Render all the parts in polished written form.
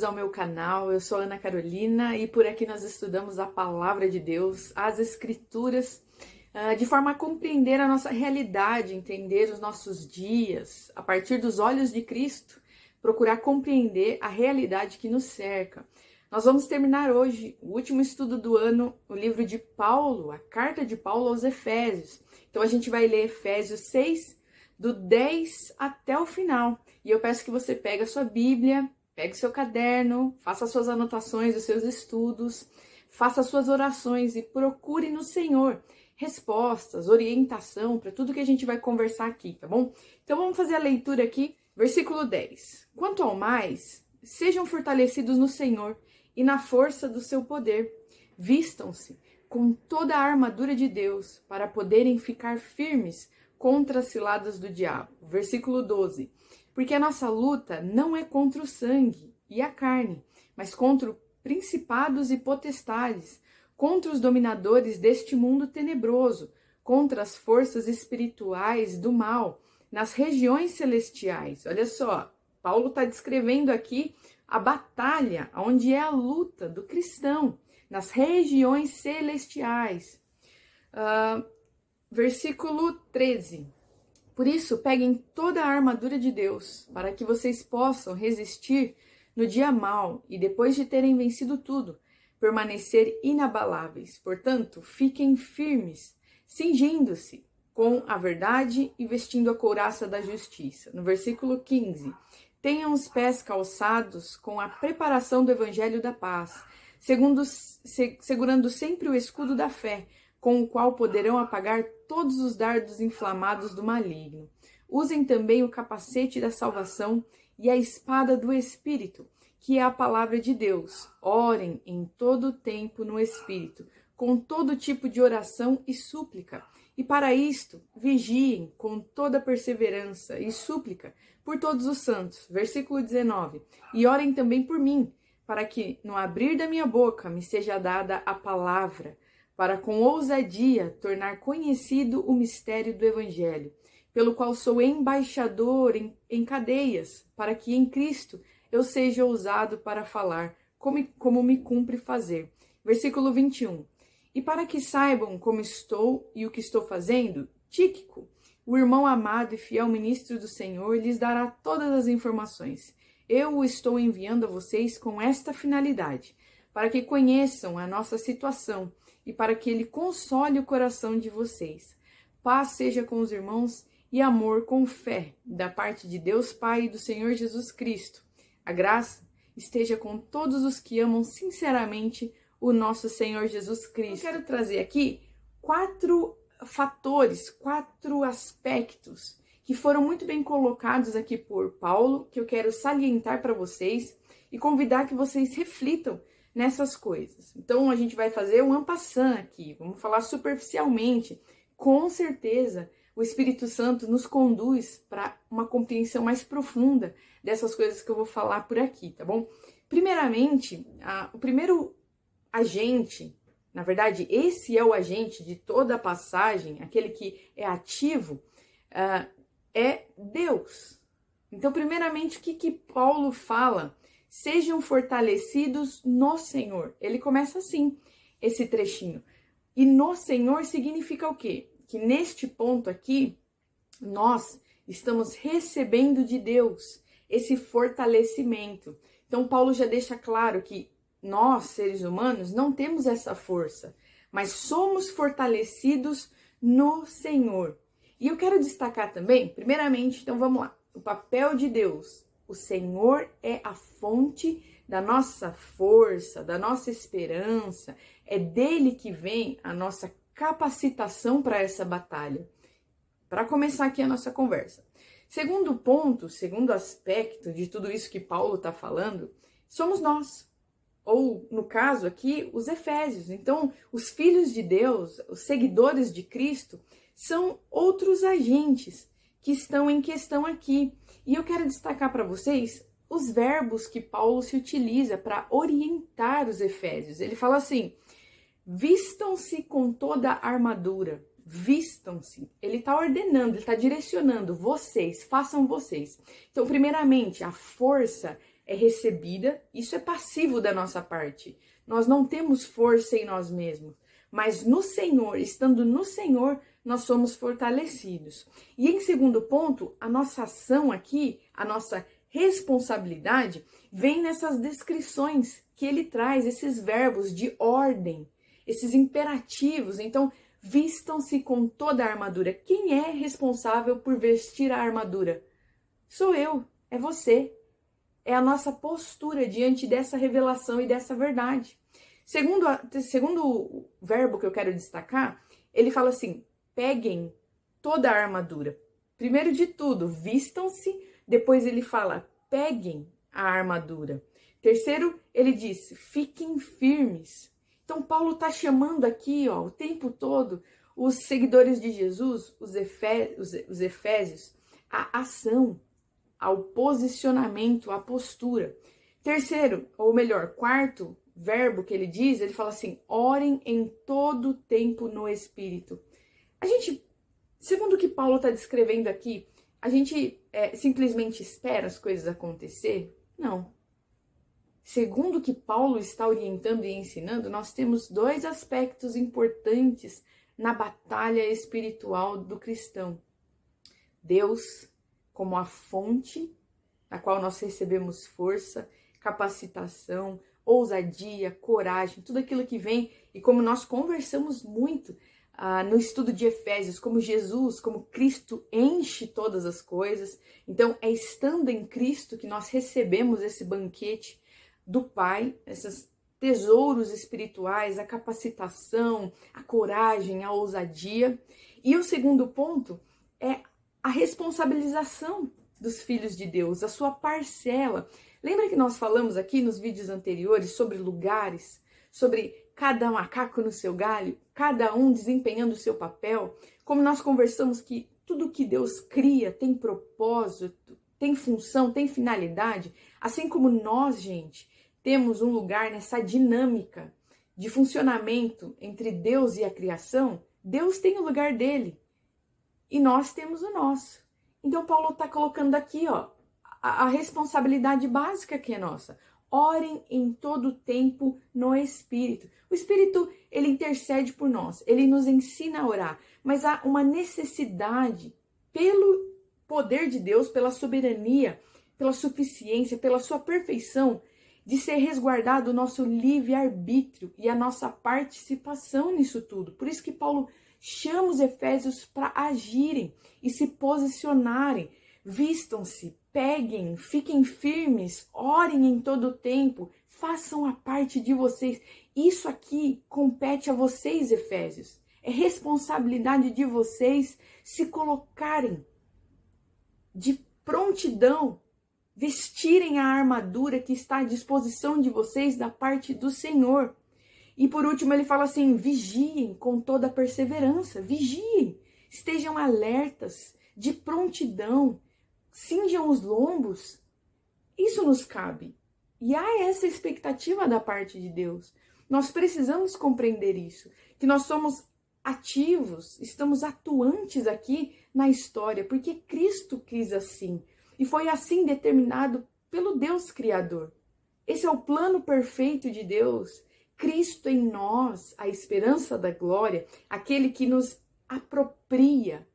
ao meu canal. Eu sou Ana Carolina e por aqui nós estudamos a Palavra de Deus, as Escrituras, de forma a compreender a nossa realidade, entender os nossos dias, a partir dos olhos de Cristo, procurar compreender a realidade que nos cerca. Nós vamos terminar hoje o último estudo do ano, o livro de Paulo, a carta de Paulo aos Efésios. Então a gente vai ler Efésios 6, do 10 até o final. E eu peço que você pegue a sua Bíblia, pegue o seu caderno, faça as suas anotações dos seus estudos, faça as suas orações e procure no Senhor respostas, orientação para tudo que a gente vai conversar aqui, tá bom? Então vamos fazer a leitura aqui, versículo 10. Quanto ao mais, sejam fortalecidos no Senhor e na força do seu poder. Vistam-se com toda a armadura de Deus para poderem ficar firmes contra as ciladas do diabo. Versículo 12. Porque a nossa luta não é contra o sangue e a carne, mas contra principados e potestades, contra os dominadores deste mundo tenebroso, contra as forças espirituais do mal, nas regiões celestiais. Olha só, Paulo está descrevendo aqui a batalha, onde é a luta do cristão, nas regiões celestiais. Versículo 13. Por isso, peguem toda a armadura de Deus, para que vocês possam resistir no dia mau e, depois de terem vencido tudo, permanecer inabaláveis. Portanto, fiquem firmes, cingindo-se com a verdade e vestindo a couraça da justiça. No versículo 15. Tenham os pés calçados com a preparação do evangelho da paz, segurando sempre o escudo da fé, com o qual poderão apagar todos os dardos inflamados do maligno. Usem também o capacete da salvação e a espada do Espírito, que é a palavra de Deus. Orem em todo o tempo no Espírito, com todo tipo de oração e súplica. E para isto, vigiem com toda perseverança e súplica por todos os santos. Versículo 19. E orem também por mim, para que no abrir da minha boca me seja dada a palavra, para com ousadia tornar conhecido o mistério do Evangelho, pelo qual sou embaixador em cadeias, para que em Cristo eu seja ousado para falar, como me cumpre fazer. Versículo 21. E para que saibam como estou e o que estou fazendo, Tíquico, o irmão amado e fiel ministro do Senhor, lhes dará todas as informações. Eu o estou enviando a vocês com esta finalidade, para que conheçam a nossa situação e para que ele console o coração de vocês. Paz seja com os irmãos e amor com fé, da parte de Deus Pai e do Senhor Jesus Cristo. A graça esteja com todos os que amam sinceramente o nosso Senhor Jesus Cristo. Eu quero trazer aqui 4 fatores, 4 aspectos que foram muito bem colocados aqui por Paulo, que eu quero salientar para vocês e convidar que vocês reflitam nessas coisas. Então a gente vai fazer um en passant aqui, vamos falar superficialmente. Com certeza o Espírito Santo nos conduz para uma compreensão mais profunda dessas coisas que eu vou falar por aqui, tá bom? Primeiramente, o primeiro agente, na verdade esse é o agente de toda a passagem, aquele que é ativo, é Deus. Então primeiramente o que Paulo fala? Sejam fortalecidos no Senhor. Ele começa assim, esse trechinho. E no Senhor significa o quê? Que neste ponto aqui, nós estamos recebendo de Deus esse fortalecimento. Então, Paulo já deixa claro que nós, seres humanos, não temos essa força, mas somos fortalecidos no Senhor. E eu quero destacar também, primeiramente, então vamos lá, o papel de Deus. O Senhor é a fonte da nossa força, da nossa esperança. É dele que vem a nossa capacitação para essa batalha. Para começar aqui a nossa conversa. Segundo ponto, segundo aspecto de tudo isso que Paulo está falando, somos nós. Ou, no caso aqui, os Efésios. Então, os filhos de Deus, os seguidores de Cristo, são outros agentes que estão em questão aqui. E eu quero destacar para vocês os verbos que Paulo se utiliza para orientar os Efésios. Ele fala assim: vistam-se com toda a armadura. Vistam-se. Ele está ordenando, ele está direcionando vocês, façam vocês. Então, primeiramente, a força é recebida, isso é passivo da nossa parte. Nós não temos força em nós mesmos, mas no Senhor, estando no Senhor, nós somos fortalecidos. E em segundo ponto, a nossa ação aqui, a nossa responsabilidade, vem nessas descrições que ele traz, esses verbos de ordem, esses imperativos. Então, vistam-se com toda a armadura. Quem é responsável por vestir a armadura? Sou eu, é você. É a nossa postura diante dessa revelação e dessa verdade. Segundo o verbo que eu quero destacar, ele fala assim, peguem toda a armadura. Primeiro de tudo, vistam-se, depois ele fala, peguem a armadura. Terceiro, ele diz, fiquem firmes. Então, Paulo está chamando aqui, o tempo todo, os seguidores de Jesus, os efésios, à ação, ao posicionamento, à postura. Terceiro, ou melhor, quarto verbo que ele diz, ele fala assim, orem em todo tempo no Espírito. A gente, segundo o que Paulo está descrevendo aqui, a gente simplesmente espera as coisas acontecer? Não. Segundo o que Paulo está orientando e ensinando, nós temos dois aspectos importantes na batalha espiritual do cristão. Deus como a fonte da qual nós recebemos força, capacitação, ousadia, coragem, tudo aquilo que vem, e como nós conversamos muito no estudo de Efésios, como Jesus, como Cristo enche todas as coisas. Então, é estando em Cristo que nós recebemos esse banquete do Pai, esses tesouros espirituais, a capacitação, a coragem, a ousadia. E o segundo ponto é a responsabilização dos filhos de Deus, a sua parcela. Lembra que nós falamos aqui nos vídeos anteriores sobre lugares, sobre cada macaco no seu galho, cada um desempenhando o seu papel? Como nós conversamos que tudo que Deus cria tem propósito, tem função, tem finalidade, assim como nós, gente, temos um lugar nessa dinâmica de funcionamento entre Deus e a criação. Deus tem o lugar dele e nós temos o nosso. Então Paulo está colocando aqui a responsabilidade básica que é nossa. Orem em todo tempo no Espírito. O Espírito, ele intercede por nós, ele nos ensina a orar, mas há uma necessidade pelo poder de Deus, pela soberania, pela suficiência, pela sua perfeição, de ser resguardado o nosso livre-arbítrio e a nossa participação nisso tudo. Por isso que Paulo chama os efésios para agirem e se posicionarem. Vistam-se, peguem, fiquem firmes, orem em todo o tempo, façam a parte de vocês. Isso aqui compete a vocês, efésios. É responsabilidade de vocês se colocarem de prontidão, vestirem a armadura que está à disposição de vocês da parte do Senhor. E por último ele fala assim, vigiem com toda a perseverança, vigiem, estejam alertas, de prontidão, cinjam os lombos. Isso nos cabe. E há essa expectativa da parte de Deus. Nós precisamos compreender isso, que nós somos ativos, estamos atuantes aqui na história, porque Cristo quis assim. E foi assim determinado pelo Deus Criador. Esse é o plano perfeito de Deus. Cristo em nós, a esperança da glória, aquele que nos apropria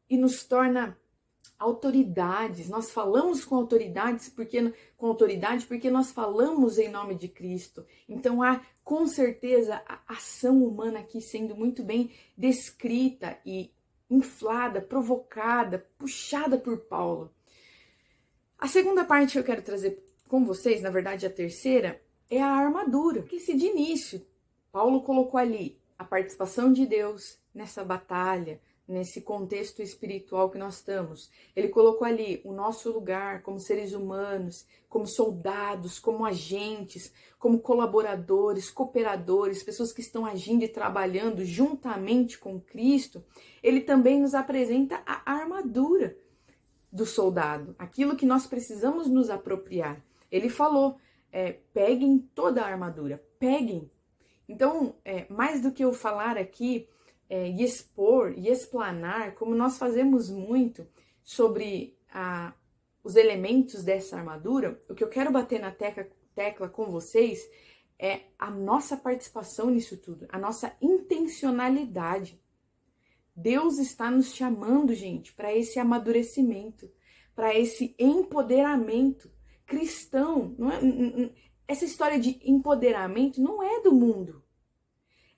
e nos torna autoridades. Nós falamos com autoridade porque nós falamos em nome de Cristo. Então há com certeza a ação humana aqui sendo muito bem descrita e inflada, provocada, puxada por Paulo. A segunda parte que eu quero trazer com vocês, na verdade a terceira, é a armadura. Porque se de início Paulo colocou ali a participação de Deus nessa batalha, nesse contexto espiritual que nós estamos, ele colocou ali o nosso lugar como seres humanos, como soldados, como agentes, como colaboradores, cooperadores, pessoas que estão agindo e trabalhando juntamente com Cristo. Ele também nos apresenta a armadura do soldado, aquilo que nós precisamos nos apropriar. Ele falou, peguem toda a armadura, peguem. Então, mais do que eu falar aqui, e expor e explanar, como nós fazemos muito sobre os elementos dessa armadura, o que eu quero bater na tecla com vocês é a nossa participação nisso tudo, a nossa intencionalidade. Deus está nos chamando, gente, para esse amadurecimento, para esse empoderamento cristão. Não é, essa história de empoderamento não é do mundo.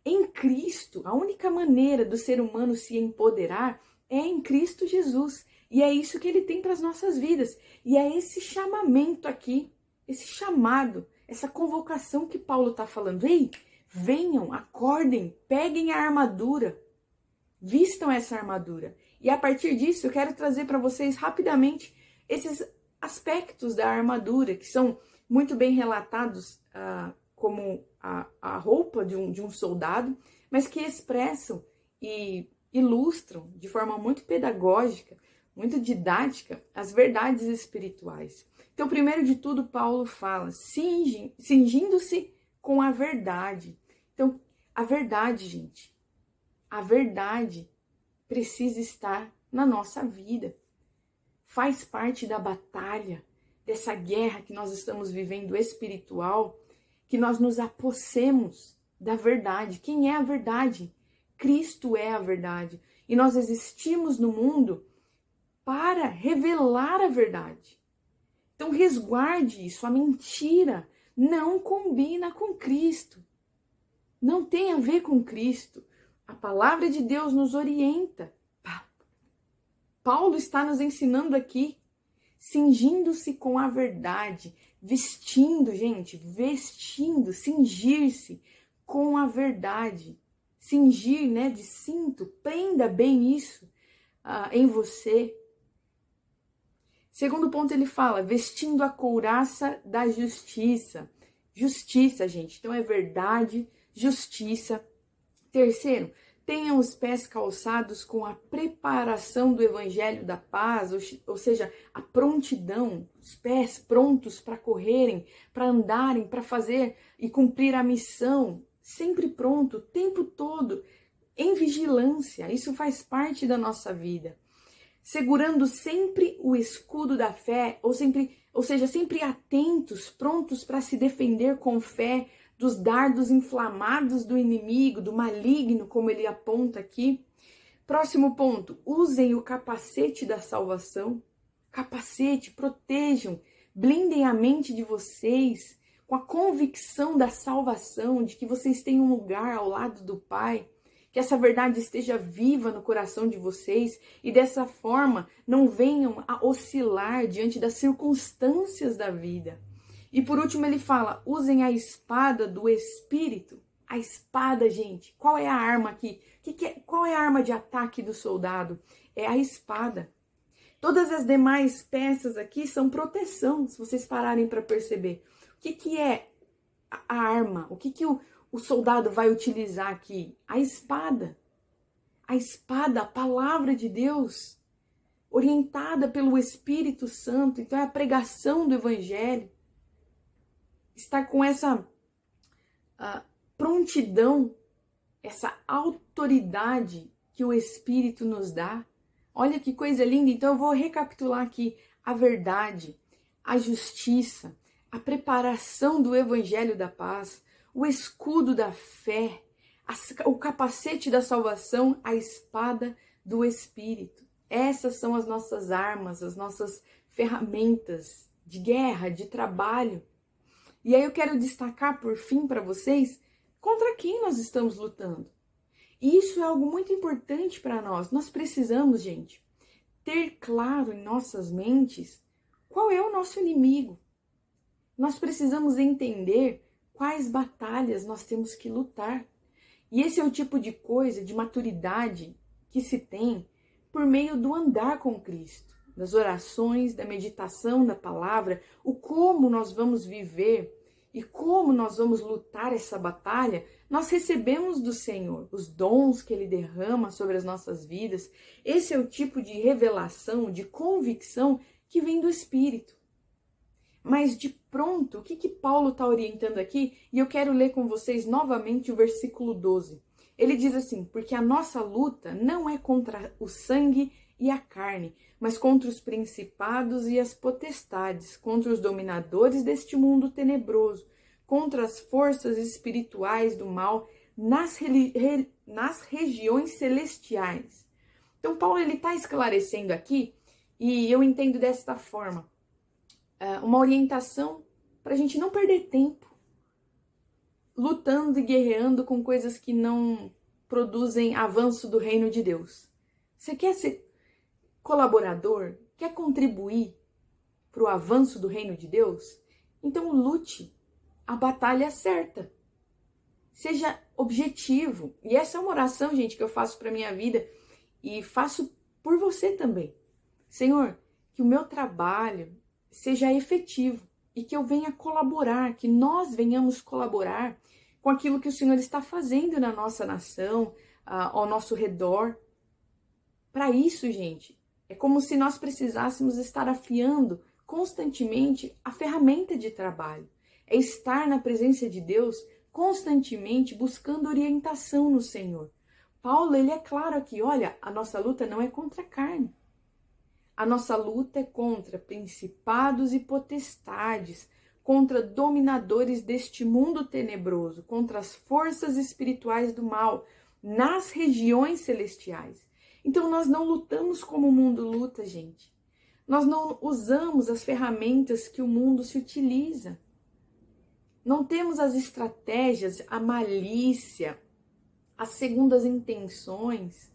Em Cristo, a única maneira do ser humano se empoderar é em Cristo Jesus. E é isso que ele tem para as nossas vidas. E é esse chamamento aqui, esse chamado, essa convocação que Paulo está falando. Ei, venham, acordem, peguem a armadura, vistam essa armadura. E a partir disso, eu quero trazer para vocês rapidamente esses aspectos da armadura, que são muito bem relatados como a roupa de um soldado, mas que expressam e ilustram de forma muito pedagógica, muito didática, as verdades espirituais. Então, primeiro de tudo, Paulo fala, cingindo-se com a verdade. Então, a verdade, gente, a verdade precisa estar na nossa vida. Faz parte da batalha, dessa guerra que nós estamos vivendo espiritual, que nós nos apossemos da verdade. Quem é a verdade? Cristo é a verdade. E nós existimos no mundo para revelar a verdade. Então resguarde isso, a mentira não combina com Cristo. Não tem a ver com Cristo. A palavra de Deus nos orienta. Paulo está nos ensinando aqui, cingindo-se com a verdade, vestindo, gente, vestindo, cingir-se com a verdade. Cingir, né, de cinto, prenda bem isso em você. Segundo ponto, ele fala, vestindo a couraça da justiça. Justiça, gente, então é verdade, justiça. Terceiro, tenham os pés calçados com a preparação do evangelho da paz, ou seja, a prontidão, os pés prontos para correrem, para andarem, para fazer e cumprir a missão, sempre pronto, o tempo todo, em vigilância. Isso faz parte da nossa vida. Segurando sempre o escudo da fé, ou seja, sempre atentos, prontos para se defender com fé dos dardos inflamados do inimigo, do maligno, como ele aponta aqui. Próximo ponto, usem o capacete da salvação. Capacete, protejam, blindem a mente de vocês com a convicção da salvação, de que vocês têm um lugar ao lado do Pai, que essa verdade esteja viva no coração de vocês e dessa forma não venham a oscilar diante das circunstâncias da vida. E por último ele fala, usem a espada do Espírito. A espada, gente, qual é a arma aqui? Qual é a arma de ataque do soldado? É a espada. Todas as demais peças aqui são proteção, se vocês pararem para perceber. O que é a arma? O que o soldado vai utilizar aqui? A espada. A espada, a palavra de Deus, orientada pelo Espírito Santo. Então é a pregação do Evangelho. Está com essa prontidão, essa autoridade que o Espírito nos dá. Olha que coisa linda. Então eu vou recapitular aqui a verdade, a justiça, a preparação do Evangelho da paz, o escudo da fé, o capacete da salvação, a espada do Espírito. Essas são as nossas armas, as nossas ferramentas de guerra, de trabalho. E aí eu quero destacar, por fim, para vocês, contra quem nós estamos lutando. E isso é algo muito importante para nós. Nós precisamos, gente, ter claro em nossas mentes qual é o nosso inimigo. Nós precisamos entender quais batalhas nós temos que lutar. E esse é o tipo de coisa, de maturidade que se tem por meio do andar com Cristo, das orações, da meditação da palavra, o como nós vamos viver e como nós vamos lutar essa batalha, nós recebemos do Senhor os dons que Ele derrama sobre as nossas vidas. Esse é o tipo de revelação, de convicção que vem do Espírito. Mas de pronto, o que Paulo está orientando aqui? E eu quero ler com vocês novamente o versículo 12. Ele diz assim, porque a nossa luta não é contra o sangue e a carne, mas contra os principados e as potestades, contra os dominadores deste mundo tenebroso, contra as forças espirituais do mal nas regiões celestiais. Então, Paulo está esclarecendo aqui, e eu entendo desta forma, uma orientação para a gente não perder tempo lutando e guerreando com coisas que não produzem avanço do reino de Deus. Você quer ser colaborador? Quer contribuir para o avanço do reino de Deus? Então lute a batalha certa. Seja objetivo. E essa é uma oração, gente, que eu faço para minha vida e faço por você também. Senhor, que o meu trabalho seja efetivo e que eu venha colaborar, que nós venhamos colaborar com aquilo que o Senhor está fazendo na nossa nação, ao nosso redor. Para isso, gente, é como se nós precisássemos estar afiando constantemente a ferramenta de trabalho. É estar na presença de Deus constantemente buscando orientação no Senhor. Paulo, ele é claro aqui, olha, a nossa luta não é contra a carne. A nossa luta é contra principados e potestades, contra dominadores deste mundo tenebroso, contra as forças espirituais do mal, nas regiões celestiais. Então nós não lutamos como o mundo luta, gente. Nós não usamos as ferramentas que o mundo se utiliza. Não temos as estratégias, a malícia, as segundas intenções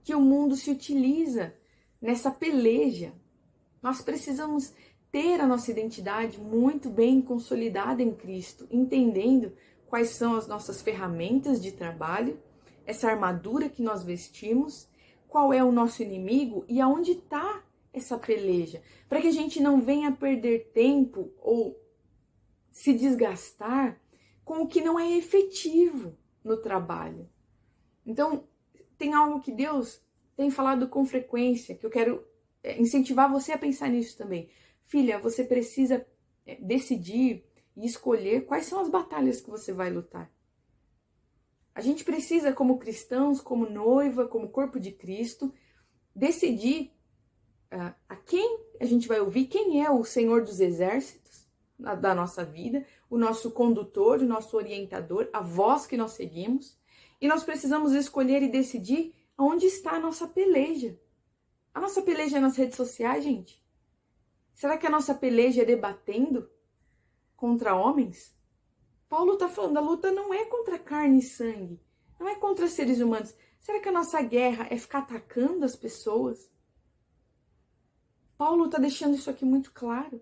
que o mundo se utiliza nessa peleja. Nós precisamos ter a nossa identidade muito bem consolidada em Cristo, entendendo quais são as nossas ferramentas de trabalho, essa armadura que nós vestimos, qual é o nosso inimigo e aonde está essa peleja, para que a gente não venha perder tempo ou se desgastar com o que não é efetivo no trabalho. Então, tem algo que Deus tem falado com frequência, que eu quero incentivar você a pensar nisso também. Filha, você precisa decidir e escolher quais são as batalhas que você vai lutar. A gente precisa, como cristãos, como noiva, como corpo de Cristo, decidir a quem a gente vai ouvir, quem é o Senhor dos Exércitos da nossa vida, o nosso condutor, o nosso orientador, a voz que nós seguimos. E nós precisamos escolher e decidir aonde está a nossa peleja. A nossa peleja é nas redes sociais, gente? Será que a nossa peleja é debatendo contra homens? Paulo está falando, a luta não é contra carne e sangue, não é contra seres humanos. Será que a nossa guerra é ficar atacando as pessoas? Paulo está deixando isso aqui muito claro.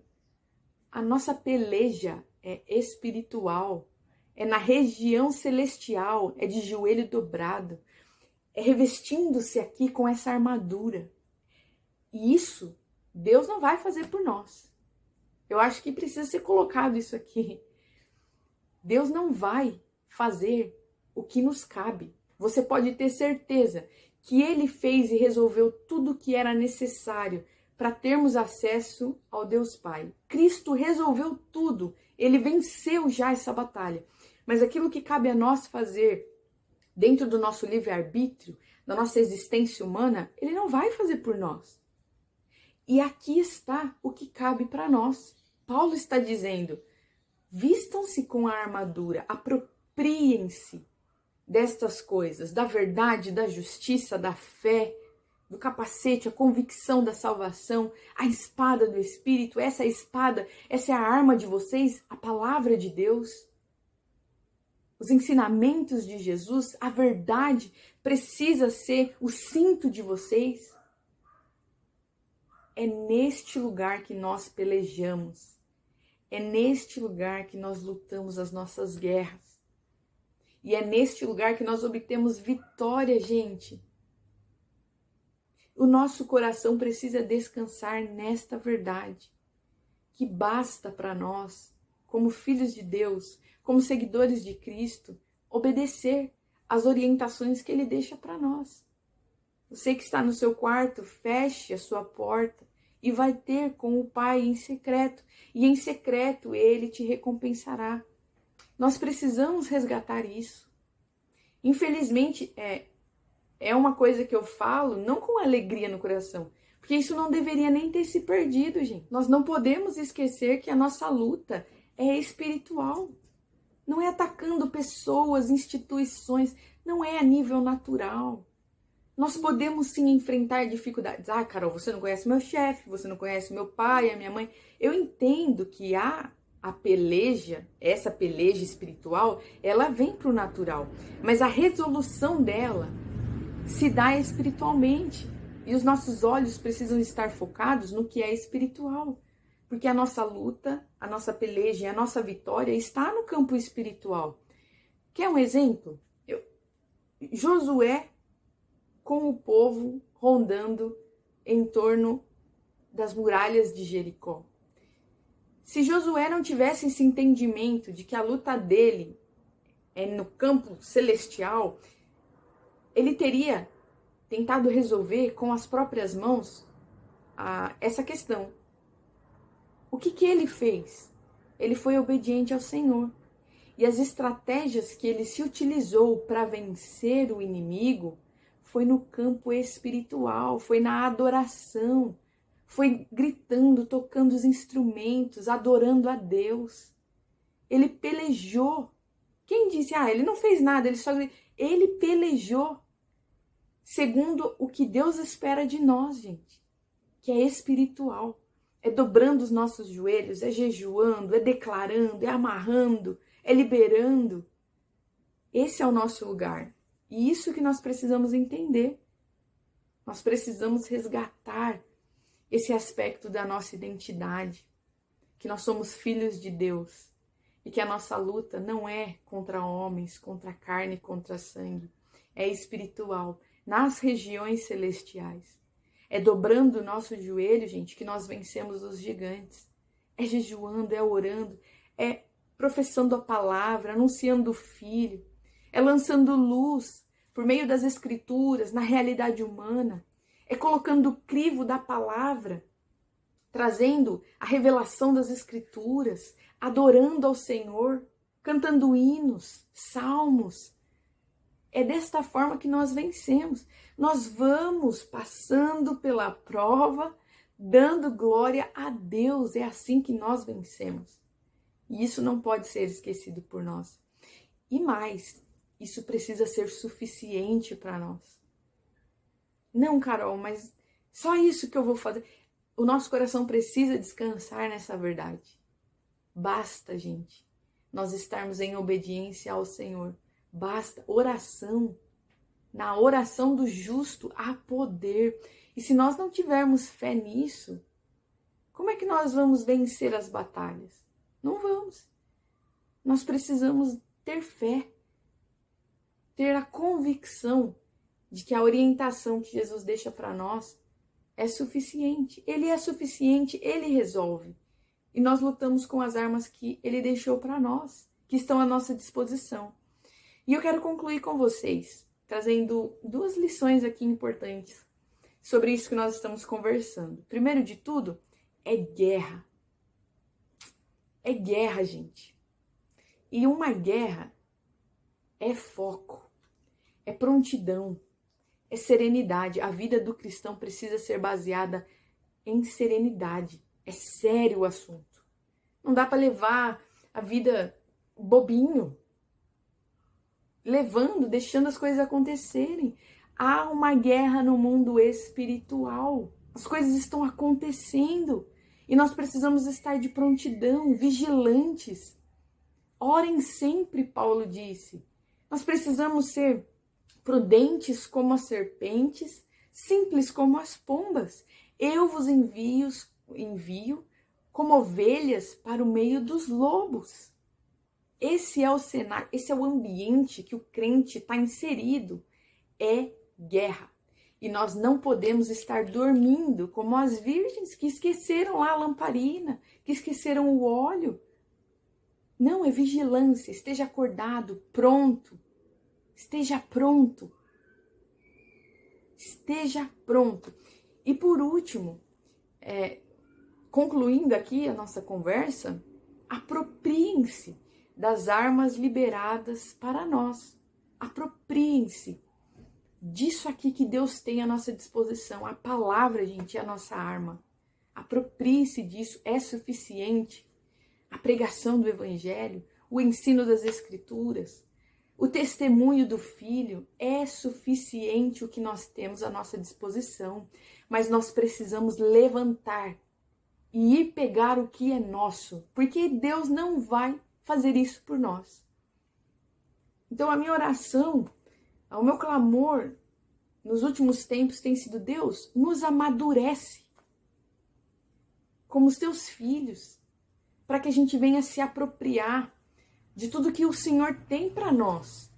A nossa peleja é espiritual, é na região celestial, é de joelho dobrado, é revestindo-se aqui com essa armadura. E isso Deus não vai fazer por nós. Eu acho que precisa ser colocado isso aqui. Deus não vai fazer o que nos cabe. Você pode ter certeza que Ele fez e resolveu tudo o que era necessário para termos acesso ao Deus Pai. Cristo resolveu tudo. Ele venceu já essa batalha. Mas aquilo que cabe a nós fazer dentro do nosso livre-arbítrio, da nossa existência humana, Ele não vai fazer por nós. E aqui está o que cabe para nós. Paulo está dizendo, vistam-se com a armadura, apropriem-se destas coisas, da verdade, da justiça, da fé, do capacete, a convicção da salvação, a espada do Espírito. Essa espada, essa é a arma de vocês, a palavra de Deus. Os ensinamentos de Jesus, a verdade precisa ser o cinto de vocês. É neste lugar que nós pelejamos. É neste lugar que nós lutamos as nossas guerras. E é neste lugar que nós obtemos vitória, gente. O nosso coração precisa descansar nesta verdade, que basta para nós, como filhos de Deus, como seguidores de Cristo, obedecer às orientações que Ele deixa para nós. Você que está no seu quarto, feche a sua porta e vai ter com o Pai em secreto. E em secreto Ele te recompensará. Nós precisamos resgatar isso. Infelizmente, é uma coisa que eu falo não com alegria no coração, porque isso não deveria nem ter se perdido, gente. Nós não podemos esquecer que a nossa luta é espiritual. Não é atacando pessoas, instituições, não é a nível natural. Nós podemos sim enfrentar dificuldades. Ah, Carol, você não conhece meu chefe, você não conhece meu pai, a minha mãe. Eu entendo que há a peleja, essa peleja espiritual, ela vem para o natural. Mas a resolução dela se dá espiritualmente. E os nossos olhos precisam estar focados no que é espiritual. Porque a nossa luta, a nossa peleja e a nossa vitória está no campo espiritual. Quer um exemplo? Josué com o povo rondando em torno das muralhas de Jericó. Se Josué não tivesse esse entendimento de que a luta dele é no campo celestial, ele teria tentado resolver com as próprias mãos essa questão. O que ele fez? Ele foi obediente ao Senhor. E as estratégias que ele se utilizou para vencer o inimigo foi no campo espiritual, foi na adoração, foi gritando, tocando os instrumentos, adorando a Deus. Ele pelejou. Quem disse, ele não fez nada, ele só... Ele pelejou segundo o que Deus espera de nós, gente, que é espiritual. É dobrando os nossos joelhos, é jejuando, é declarando, é amarrando, é liberando. Esse é o nosso lugar. E isso que nós precisamos entender. Nós precisamos resgatar esse aspecto da nossa identidade, que nós somos filhos de Deus e que a nossa luta não é contra homens, contra carne, contra sangue, é espiritual, nas regiões celestiais. É dobrando o nosso joelho, gente, que nós vencemos os gigantes. É jejuando, é orando, é professando a palavra, anunciando o Filho, é lançando luz por meio das Escrituras na realidade humana, é colocando o crivo da palavra, trazendo a revelação das Escrituras, adorando ao Senhor, cantando hinos, salmos. É desta forma que nós vencemos. Nós vamos passando pela prova, dando glória a Deus. É assim que nós vencemos. E isso não pode ser esquecido por nós. E mais, isso precisa ser suficiente para nós. Não, Carol, mas só isso que eu vou fazer. O nosso coração precisa descansar nessa verdade. Basta, gente, nós estarmos em obediência ao Senhor. Basta oração. Na oração do justo há poder. E se nós não tivermos fé nisso, como é que nós vamos vencer as batalhas? Não vamos. Nós precisamos ter fé, ter a convicção de que a orientação que Jesus deixa para nós é suficiente. Ele é suficiente, ele resolve. E nós lutamos com as armas que ele deixou para nós, que estão à nossa disposição. E eu quero concluir com vocês, trazendo duas lições aqui importantes sobre isso que nós estamos conversando. Primeiro de tudo, é guerra. É guerra, gente. E uma guerra é foco, é prontidão, é serenidade. A vida do cristão precisa ser baseada em serenidade. É sério o assunto. Não dá para levar a vida bobinho, deixando as coisas acontecerem. Há uma guerra no mundo espiritual. As coisas estão acontecendo e nós precisamos estar de prontidão, vigilantes. Orem sempre, Paulo disse. Nós precisamos ser prudentes como as serpentes, simples como as pombas. Eu vos envio como ovelhas para o meio dos lobos. Esse é o cenário, esse é o ambiente que o crente está inserido. É guerra. E nós não podemos estar dormindo como as virgens que esqueceram lá a lamparina, que esqueceram o óleo. Não, é vigilância. Esteja acordado, pronto. Esteja pronto. Esteja pronto. E por último, concluindo aqui a nossa conversa, apropriem-se das armas liberadas para nós. Apropriem-se. disso aqui que Deus tem à nossa disposição. A palavra, gente, é a nossa arma. Aproprie-se disso, é suficiente. A pregação do Evangelho, o ensino das Escrituras, o testemunho do Filho, é suficiente o que nós temos à nossa disposição. Mas nós precisamos levantar e ir pegar o que é nosso, porque Deus não vai fazer isso por nós. Então a minha oração, o meu clamor nos últimos tempos tem sido: Deus, nos amadurece como os teus filhos, para que a gente venha se apropriar de tudo que o Senhor tem para nós.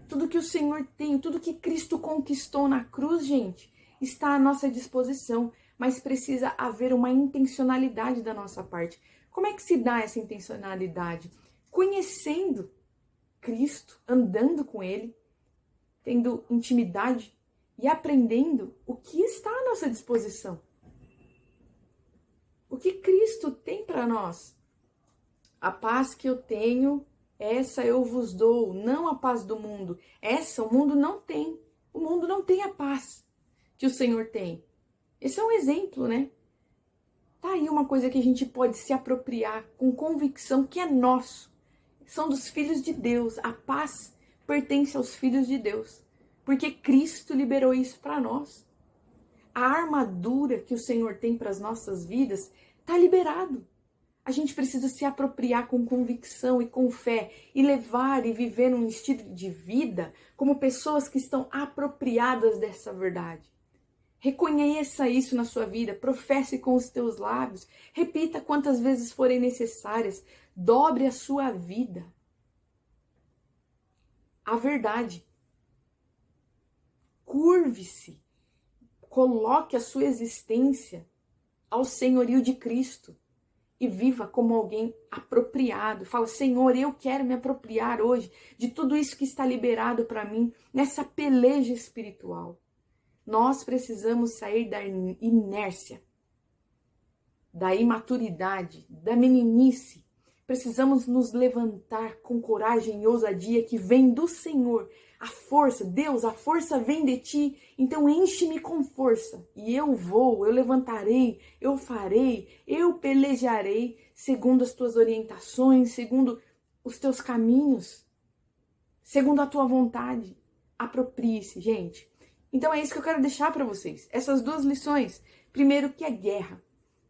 Tudo que o Senhor tem, tudo que Cristo conquistou na cruz, gente, está à nossa disposição, mas precisa haver uma intencionalidade da nossa parte. Como é que se dá essa intencionalidade? Conhecendo Cristo, andando com Ele, tendo intimidade e aprendendo o que está à nossa disposição. O que Cristo tem para nós. A paz que eu tenho, essa eu vos dou, não a paz do mundo. Essa o mundo não tem. O mundo não tem a paz que o Senhor tem. Esse é um exemplo, né? Tá aí uma coisa que a gente pode se apropriar com convicção que é nosso. São dos filhos de Deus. A paz pertence aos filhos de Deus. Porque Cristo liberou isso para nós. A armadura que o Senhor tem para as nossas vidas está liberado. A gente precisa se apropriar com convicção e com fé e levar e viver um estilo de vida como pessoas que estão apropriadas dessa verdade. Reconheça isso na sua vida, professe com os teus lábios, repita quantas vezes forem necessárias, dobre a sua vida. A verdade. Curve-se, coloque a sua existência ao senhorio de Cristo. E viva como alguém apropriado. Fala: Senhor, eu quero me apropriar hoje de tudo isso que está liberado para mim nessa peleja espiritual. Nós precisamos sair da inércia, da imaturidade, da meninice. Precisamos nos levantar com coragem e ousadia que vem do Senhor. A força, Deus, a força vem de ti, então enche-me com força. E eu vou, eu levantarei, eu farei, eu pelejarei segundo as tuas orientações, segundo os teus caminhos, segundo a tua vontade. Aproprie-se, gente. Então é isso que eu quero deixar para vocês. Essas duas lições. Primeiro, que é guerra.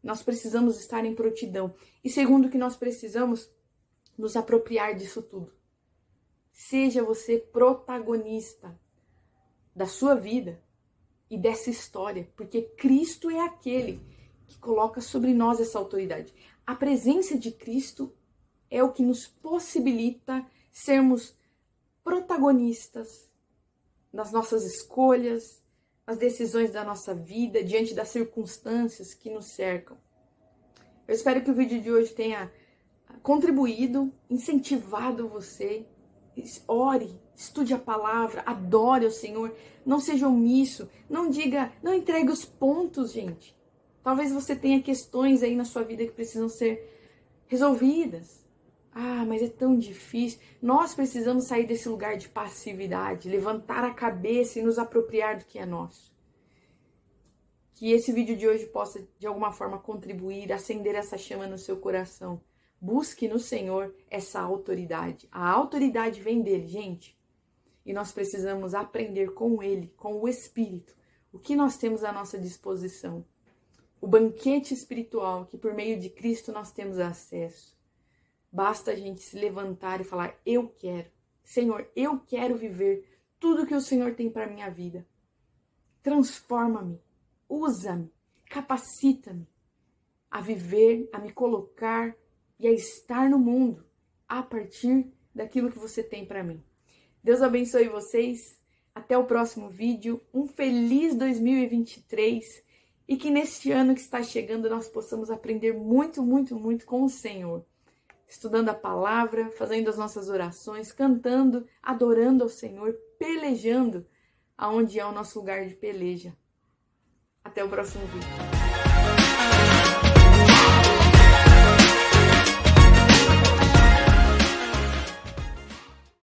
Nós precisamos estar em prontidão. E segundo, que nós precisamos nos apropriar disso tudo. Seja você protagonista da sua vida e dessa história, porque Cristo é aquele que coloca sobre nós essa autoridade. A presença de Cristo é o que nos possibilita sermos protagonistas nas nossas escolhas, nas decisões da nossa vida, diante das circunstâncias que nos cercam. Eu espero que o vídeo de hoje tenha contribuído, incentivado você. Ore, estude a palavra, adore ao Senhor, não seja omisso, não entregue os pontos, gente. Talvez você tenha questões aí na sua vida que precisam ser resolvidas. Ah, mas é tão difícil. Nós precisamos sair desse lugar de passividade, levantar a cabeça e nos apropriar do que é nosso. Que esse vídeo de hoje possa, de alguma forma, contribuir, acender essa chama no seu coração. Busque no Senhor essa autoridade. A autoridade vem dele, gente. E nós precisamos aprender com ele, com o Espírito, o que nós temos à nossa disposição. O banquete espiritual que por meio de Cristo nós temos acesso. Basta a gente se levantar e falar: eu quero. Senhor, eu quero viver tudo que o Senhor tem para a minha vida. Transforma-me, usa-me, capacita-me a viver, a me colocar e a estar no mundo a partir daquilo que você tem para mim. Deus abençoe vocês. Até o próximo vídeo. Um feliz 2023. E que neste ano que está chegando nós possamos aprender muito, muito, muito com o Senhor. Estudando a palavra, fazendo as nossas orações, cantando, adorando ao Senhor, pelejando aonde é o nosso lugar de peleja. Até o próximo vídeo.